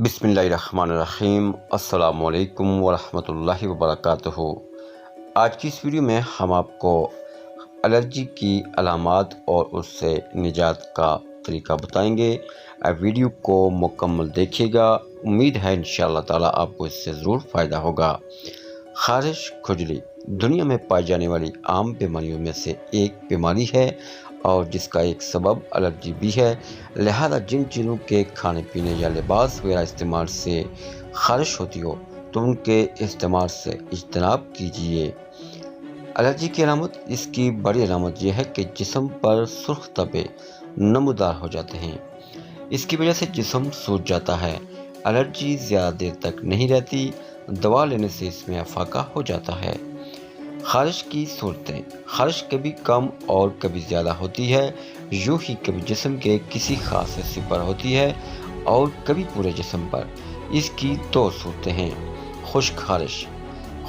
बिस्मिल्लाहिर्रहमानिर्रहीम। अस्सलाम वालेकुम वरहमतुल्लाहि वबरकातुहू। आज की इस वीडियो में हम आपको एलर्जी की अलामात और उससे निजात का तरीका बताएंगे। वीडियो को मुकम्मल देखिएगा। उम्मीद है इंशाअल्लाह ताला आपको इससे ज़रूर फ़ायदा होगा। ख़ारिश खुजली दुनिया में पाई जाने वाली आम बीमारियों में से एक बीमारी है और जिसका एक सबब एलर्जी भी है। लिहाजा जिन चीज़ों के खाने पीने या लिबास वगैरह इस्तेमाल से ख़ारिश होती हो तो उनके इस्तेमाल से इज्तनाब कीजिए। एलर्जी की अलामत, इसकी बड़ी अलामत यह है कि जिस्म पर सुर्ख धब्बे नमूदार हो जाते हैं। इसकी वजह से जिस्म सूज जाता है। एलर्जी ज़्यादा देर तक नहीं रहती, दवा लेने से इसमें अफाका हो जाता है। ख़ारिश की सूरतें, ख़ारिश कभी कम और कभी ज़्यादा होती है। यूँ ही कभी जिस्म के किसी ख़ास हिस्से पर होती है और कभी पूरे जिस्म पर। इसकी दो सूरतें हैं। खुश्क ख़ारिश,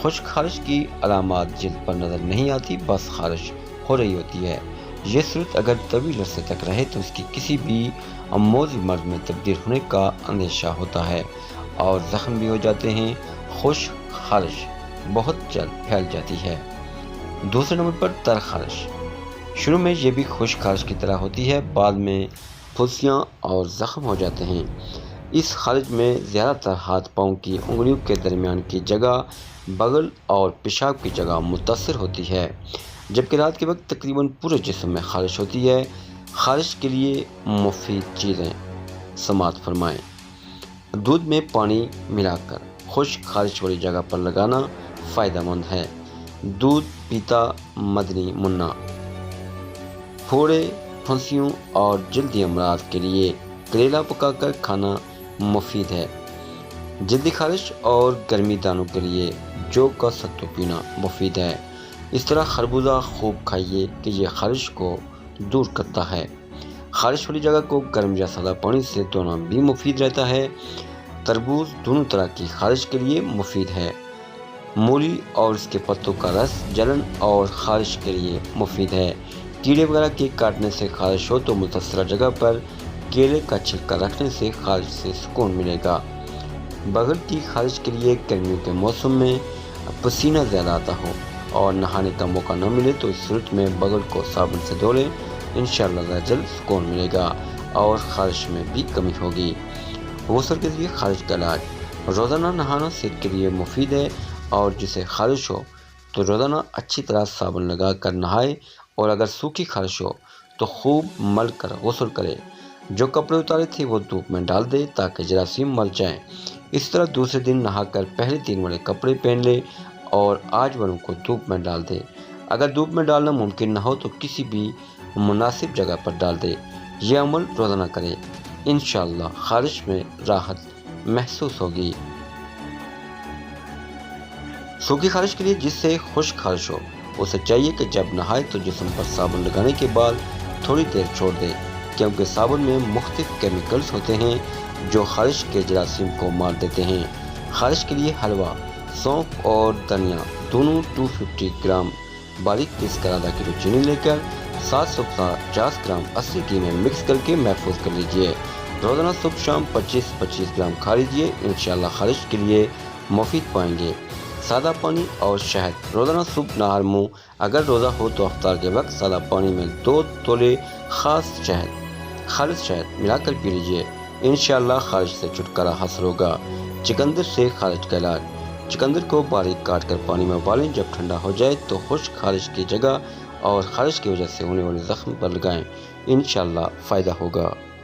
खुश्क ख़ारिश की अलामात जिल्द पर नज़र नहीं आती, बस ख़ारिश हो रही होती है। ये सूरत अगर तवील अरसे तक रहे तो इसकी किसी भी अमौजी मर्ज़ में तब्दील होने का अंदेशा होता है और ज़ख्म भी हो जाते हैं। खुश्क ख़ारिश बहुत जल्द फैल जाती है। दूसरे नंबर पर तर ख़ारिश, शुरू में ये भी खुश्क ख़ारिश की तरह होती है, बाद में फुंसियाँ और ज़ख्म हो जाते हैं। इस ख़ारिश में ज़्यादातर हाथ पाँव की उंगलियों के दरमियान की जगह, बगल और पेशाब की जगह मुतासर होती है, जबकि रात के वक्त तकरीबन पूरे जिस्म में ख़ारिश होती है। ख़ारिश के लिए मुफीद चीज़ें समाअत फरमाएँ। दूध में पानी मिलाकर खुश्क ख़ारिश वाली जगह पर लगाना फ़ायदेमंद है। दूध पीता मदनी मुन्ना, फोड़े, फुंसियों और जल्दी अमराज के लिए करेला पकाकर खाना मुफीद है। जल्दी ख़ारिश और गर्मी दानों के लिए जौ का सत्तू पीना मुफीद है। इस तरह खरबूजा खूब खाइए कि ये ख़ारिश को दूर करता है। ख़ारिश वाली जगह को गर्म या सादा पानी से धोना भी मुफीद रहता है। तरबूज दोनों तरह की ख़ारिश के लिए मुफीद है। मूली और इसके पत्तों का रस जलन और ख़ारिश के लिए मुफीद है। कीड़े वगैरह के काटने से ख़ारिश हो तो मुतासरा जगह पर केले का छिलका रखने से ख़ारिश से सुकून मिलेगा। बगल की ख़ारिश के लिए गर्मियों के मौसम में पसीना ज़्यादा आता हो और नहाने का मौका न मिले तो इस सूरत में बगल को साबुन से धो लें, इंशाअल्लाह जल्द सुकून मिलेगा और ख़ारिश में भी कमी होगी। गुस्ल के लिए ख़ारिश का इलाज, रोज़ाना नहाना सेहत के लिए मुफीद है और जिसे ख़ारिश हो तो रोज़ाना अच्छी तरह साबुन लगा कर नहाए और अगर सूखी ख़ारिश हो तो खूब मल कर गुस्ल करे। जो कपड़े उतारे थे वो धूप में डाल दे ताकि जरासीम मर जाएं। इस तरह दूसरे दिन नहाकर पहले दिन वाले कपड़े पहन ले और आज वालों को धूप में डाल दे। अगर धूप में डालना मुमकिन न हो तो किसी भी मुनासिब जगह पर डाल दे। यह अमल रोज़ाना करे, इंशाअल्लाह ख़ारिश में राहत महसूस होगी। सूखी ख़ारिश के लिए जिससे खुश्क ख़ारिश हो उसे चाहिए कि जब नहाए तो जिस्म पर साबुन लगाने के बाद थोड़ी देर छोड़ दे, क्योंकि साबुन में मुख्तलिफ केमिकल्स होते हैं जो ख़ारिश के जरासीम को मार देते हैं। ख़ारिश के लिए हलवा, सौंफ और धनिया दोनों 250 ग्राम बारीक पीस कर आधा किलो चीनी लेकर 750 ग्राम असली घी में मिक्स करके महफूज कर लीजिए। रोज़ाना सुबह शाम 25-25 ग्राम खा लीजिए, इंशाअल्लाह ख़ारिश के लिए मुफीद पाएंगे। सादा पानी और शहद, रोज़ाना सुबह नहार मुँह, अगर रोज़ा हो तो अफ्तार के वक्त सादा पानी में 2 तोले खालिस शहद मिलाकर पी लीजिए, इंशाअल्लाह ख़ारिश से छुटकारा हासिल होगा। चुकंदर से ख़ारिश का इलाज, चुकंदर को बारीक काट कर पानी में उबालें, जब ठंडा हो जाए तो खुश्क ख़ारिश की जगह और ख़ारिश की वजह से होने वाले ज़ख्म पर लगाएं, इंशाअल्लाह फ़ायदा होगा।